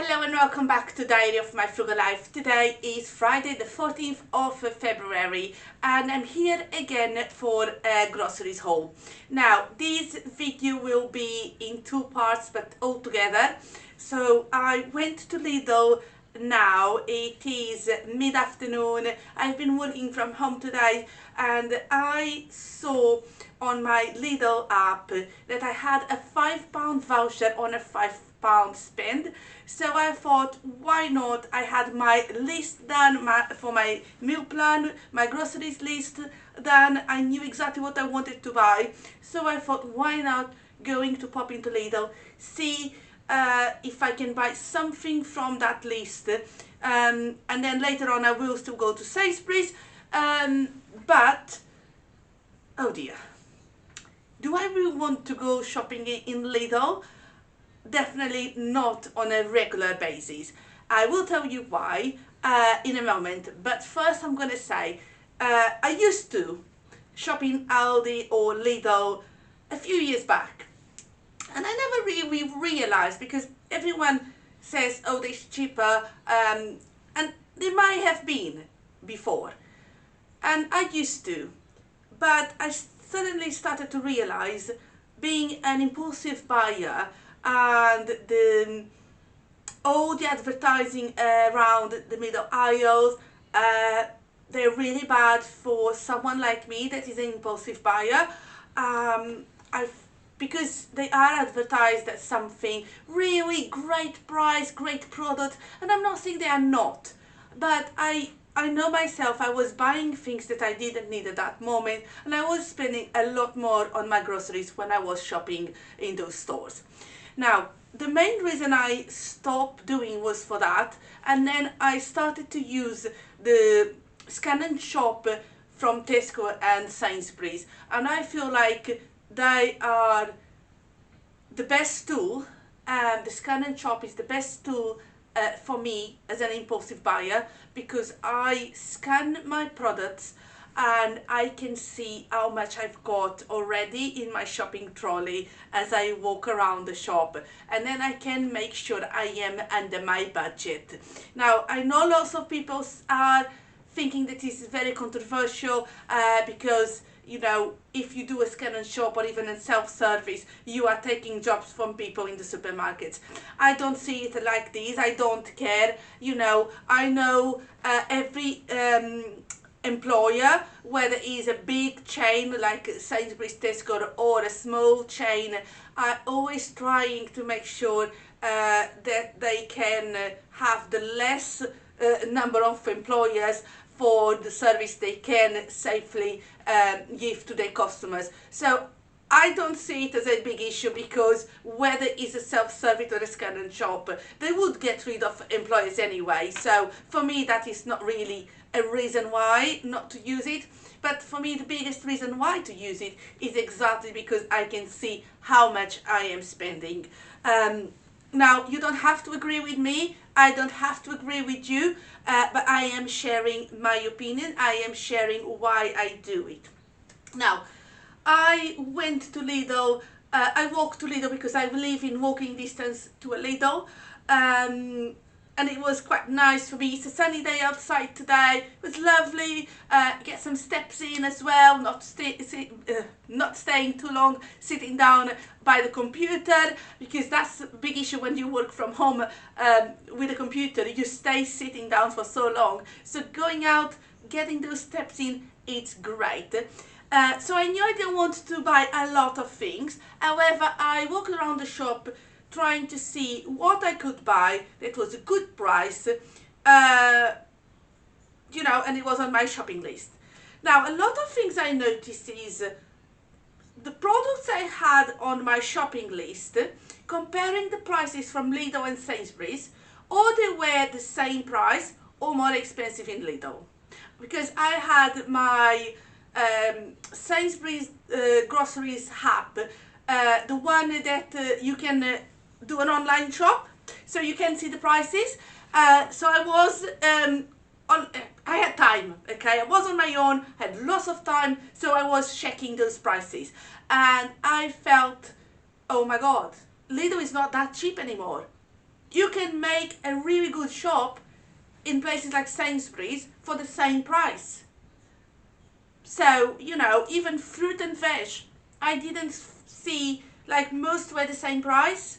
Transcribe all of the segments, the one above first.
Hello and welcome back to Diary of My Frugal Life. Today is Friday the 14th of February and I'm here again for a groceries haul. Now this video will be in two parts but all together. So I went to Lidl now. It is mid-afternoon. I've been working from home today and I saw on my Lidl app that I had a £5 voucher on a £5 spend. So I thought, why not? I had my list done for my meal plan, my groceries list done. I knew exactly what I wanted to buy. So I thought, why not going to pop into Lidl, see if I can buy something from that list. And then later on I will still go to Sainsbury's. But, oh dear. Do I really want to go shopping in Lidl? Definitely not on a regular basis. I will tell you why in a moment, but first I'm gonna say I used to shop in Aldi or Lidl a few years back and I never really realized, because everyone says, oh, they're cheaper, and they might have been before, and I used to, but I suddenly started to realize, being an impulsive buyer and all the advertising around the middle aisles, they're really bad for someone like me that is an impulsive buyer. Because they are advertised as something really great price, great product, and I'm not saying they are not, but I know myself, I was buying things that I didn't need at that moment, and I was spending a lot more on my groceries when I was shopping in those stores. Now, the main reason I stopped doing was for that, and then I started to use the scan and shop from Tesco and Sainsbury's, and I feel like they are the best tool. The scan and shop is the best tool for me as an impulsive buyer, because I scan my products and I can see how much I've got already in my shopping trolley as I walk around the shop, and then I can make sure I am under my budget. Now, I know lots of people are thinking that this is very controversial because, you know, if you do a scan and shop or even a self-service, you are taking jobs from people in the supermarkets. I don't see it like this. I don't care. You know, I know every employer, whether it is a big chain like Sainsbury's, Tesco, or a small chain, are always trying to make sure that they can have the less number of employers for the service they can safely give to their customers. So I don't see it as a big issue, because whether it's a self-service or a scan and shop, they would get rid of employers anyway. So for me, that is not really a reason why not to use it. But for me, the biggest reason why to use it is exactly because I can see how much I am spending. Now, you don't have to agree with me, I don't have to agree with you, but I am sharing my opinion, I am sharing why I do it. Now, I went to Lidl, I walked to Lidl because I live in walking distance to a Lidl, and it was quite nice for me. It's a sunny day outside today, it was lovely, get some steps in as well, not staying too long sitting down by the computer, because that's a big issue when you work from home with a computer, you stay sitting down for so long. So going out, getting those steps in, it's great. So I knew I didn't want to buy a lot of things. However, I walked around the shop trying to see what I could buy that was a good price, you know, and it was on my shopping list. Now, a lot of things I noticed is the products I had on my shopping list, comparing the prices from Lidl and Sainsbury's, or they were the same price or more expensive in Lidl. Because I had my Sainsbury's groceries app, the one that you can do an online shop, so you can see the prices. So I was I had time, okay, I was on my own, had lots of time, so I was checking those prices, and I felt, oh my god, Lidl is not that cheap anymore. you can make a really good shop in places like Sainsbury's for the same price. So, you know, even fruit and veg, I didn't see, like, most were the same price.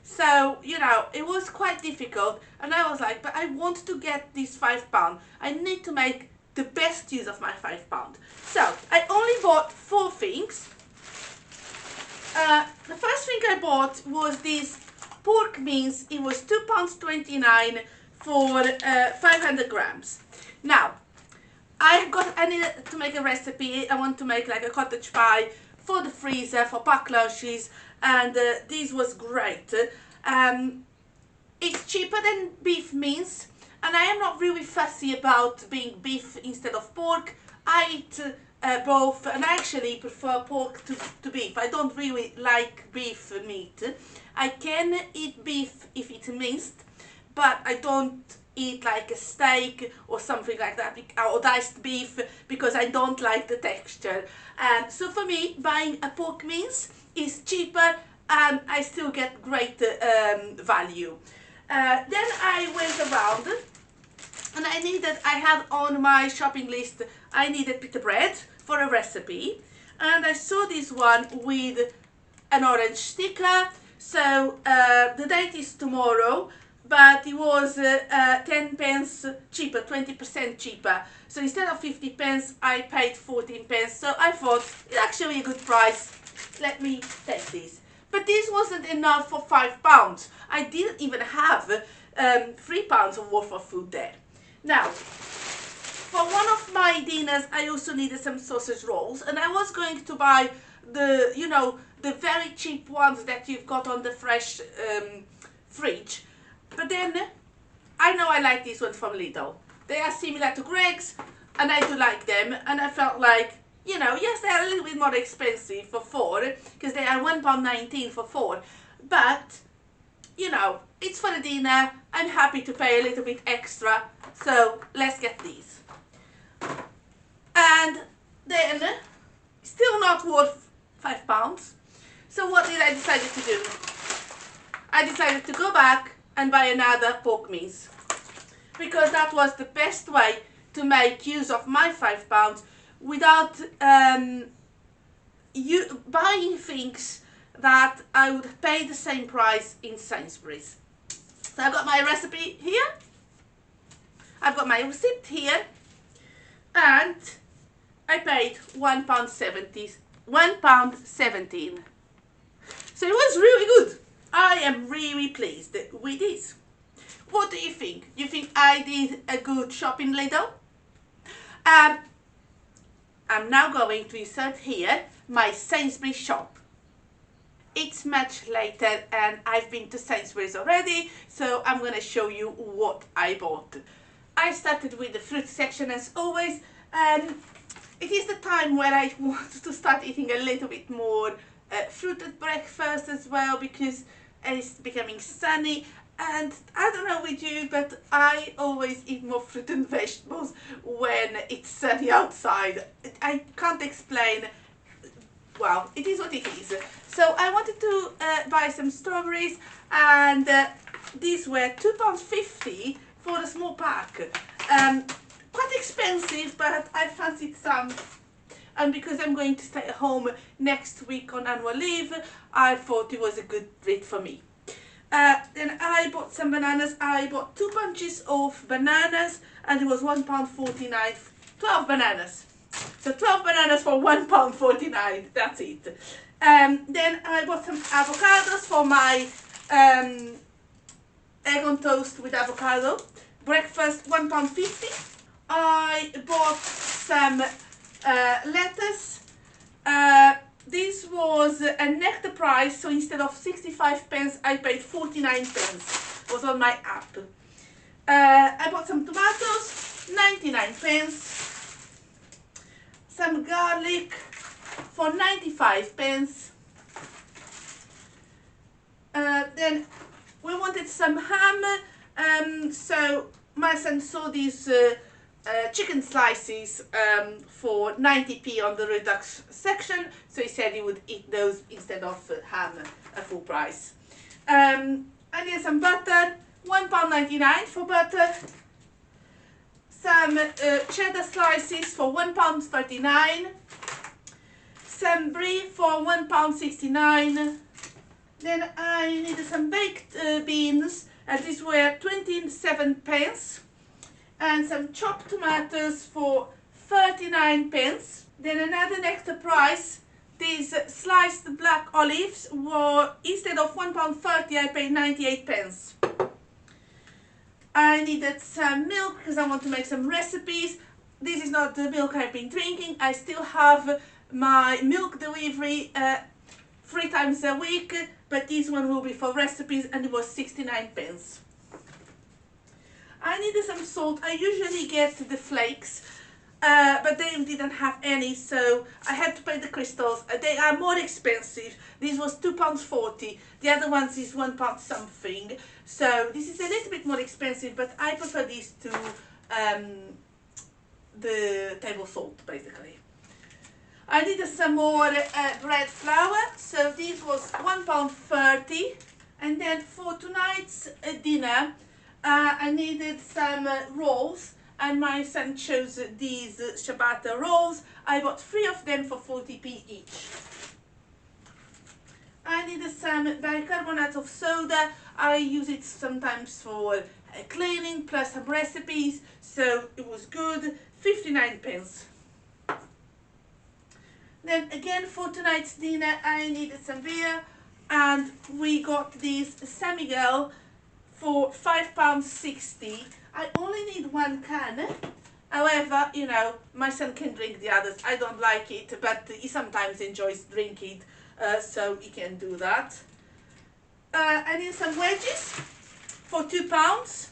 So, you know, it was quite difficult, and I was like, but I want to get this £5. I need to make the best use of my £5. So, I only bought 4 things. The first thing I bought was this pork mince. It was £2.29 for 500 grams. Now, I needed to make a recipe. I want to make like a cottage pie for the freezer, for pack lunches, and this was great. It's cheaper than beef mince, and I am not really fussy about being beef instead of pork. I eat both, and I actually prefer pork to beef. I don't really like beef meat. I can eat beef if it's minced, but I don't eat like a steak or something like that, or diced beef, because I don't like the texture. So for me, buying a pork mince is cheaper, and I still get great value. Then I went around, and I had on my shopping list, I needed pita bread for a recipe, and I saw this one with an orange sticker. So the date is tomorrow, but it was 10 pence cheaper, 20% cheaper. So instead of 50 pence, I paid 14 pence. So I thought it's actually a good price. Let me take this. But this wasn't enough for £5. I didn't even have £3 worth of food there. Now, for one of my dinners, I also needed some sausage rolls, and I was going to buy the, you know, the very cheap ones that you've got on the fresh fridge. But then, I know I like these ones from Lidl. They are similar to Greggs, and I do like them, and I felt like, you know, yes, they are a little bit more expensive for 4, because they are £1.19 for 4, but, you know, it's for the dinner. I'm happy to pay a little bit extra, so let's get these. And then, still not worth £5, so what did I decide to do? I decided to go back and buy another pork mince, because that was the best way to make use of my £5 without buying things that I would pay the same price in Sainsbury's. So I've got my recipe here, I've got my receipt here, and I paid £1.17. So it was really good. I am really pleased with this. What do you think? You think I did a good shop in Lidl? I'm now going to insert here my Sainsbury's shop. It's much later and I've been to Sainsbury's already, so I'm going to show you what I bought. I started with the fruit section as always. It is the time where I want to start eating a little bit more fruit at breakfast as well, because it's becoming sunny, and I don't know with you, but I always eat more fruit and vegetables when it's sunny outside. I can't explain. Well, it is what it is. So I wanted to buy some strawberries, and these were £2.50 for a small pack. Quite expensive, but I fancied some, and because I'm going to stay at home next week on annual leave, I thought it was a good treat for me. Then I bought some bananas. I bought 2 bunches of bananas, and it was £1.49, 12 bananas. So 12 bananas for £1.49, that's it. Then I bought some avocados for my egg on toast with avocado. Breakfast, £1.50. I bought some lettuce. This was a nectar price, so instead of 65 pence, I paid 49 pence. It was on my app. I bought some tomatoes, 99 pence. Some garlic for 95 pence. Then we wanted some ham, so my son saw these chicken slices for 90p on the Redux section, so he said he would eat those instead of ham at full price. I need some butter, £1.99 for butter. Some cheddar slices for £1.39. Some brie for £1.69. Then I needed some baked beans, and these were 27 pence. And some chopped tomatoes for 39 pence. Then another extra price, these sliced black olives were, instead of £1.30, I paid 98 pence. I needed some milk because I want to make some recipes. This is not the milk I've been drinking. I still have my milk delivery 3 times a week, but this one will be for recipes, and it was 69 pence. I needed some salt. I usually get the flakes, but they didn't have any, so I had to pay the crystals. They are more expensive. This was £2.40. The other ones is £1 something. So this is a little bit more expensive, but I prefer these to the table salt, basically. I needed some more bread flour, so this was £1.30. And then for tonight's dinner, I needed some rolls, and my son chose these ciabatta rolls. I bought 3 of them for 40p each. I needed some bicarbonate of soda. I use it sometimes for cleaning, plus some recipes, so it was good, 59 pence. Then again for tonight's dinner I needed some beer, and we got this San Miguel for £5.60. I only need 1 can. However, you know, my son can drink the others. I don't like it, but he sometimes enjoys drinking it, so he can do that. I need some wedges for £2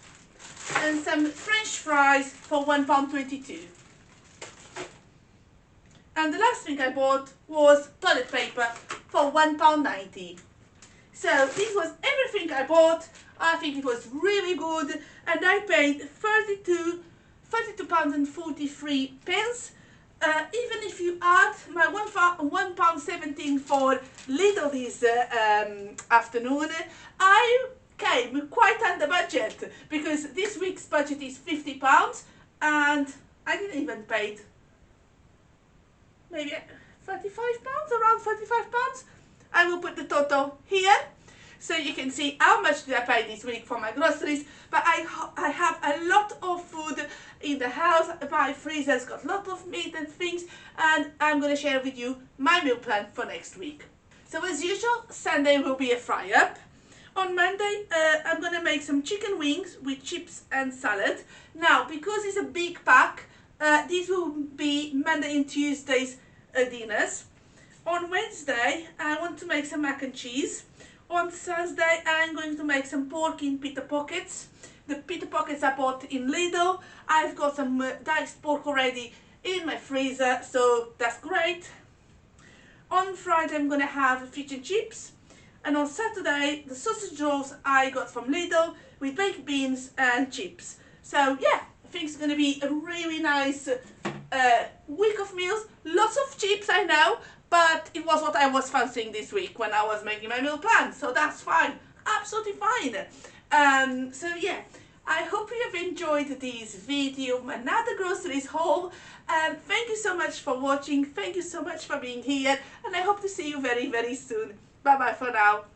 and some French fries for £1.22. And the last thing I bought was toilet paper for £1.90. So this was everything I bought. I think it was really good, and I paid £32.43. Even if you add my £1.17 for Lidl this afternoon, I came quite under budget, because this week's budget is £50, and I didn't even pay maybe £35, around £35. I will put the total here, so you can see how much did I pay this week for my groceries. But I have a lot of food in the house. My freezer's got a lot of meat and things, and I'm going to share with you my meal plan for next week. So as usual, Sunday will be a fry up. On Monday, I'm going to make some chicken wings with chips and salad. Now, because it's a big pack, these will be Monday and Tuesday's dinners. On Wednesday, I want to make some mac and cheese. On Thursday, I'm going to make some pork in pita pockets. The pita pockets I bought in Lidl. I've got some diced pork already in my freezer, so that's great. On Friday, I'm going to have fish and chips. And on Saturday, the sausage rolls I got from Lidl with baked beans and chips. So yeah, I think it's going to be a really nice week of meals. Lots of chips, I know, but it was what I was fancying this week when I was making my meal plan, so that's fine, absolutely fine. So yeah, I hope you have enjoyed this video, another groceries haul. Thank you so much for watching, thank you so much for being here, and I hope to see you very, very soon. Bye bye for now.